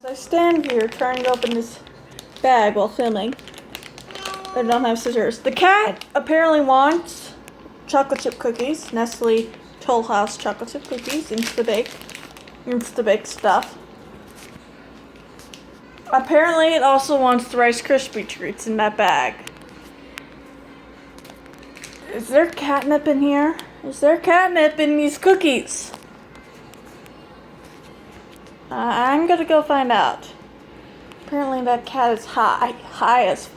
I stand here trying to open this bag while filming. I don't have scissors. The cat apparently wants chocolate chip cookies, Nestle Toll House chocolate chip cookies, Instabake stuff. Apparently it also wants the Rice Krispie treats in that bag. Is there catnip in here? Is there catnip in these cookies? I'm gonna go find out. Apparently that cat is high as fuck.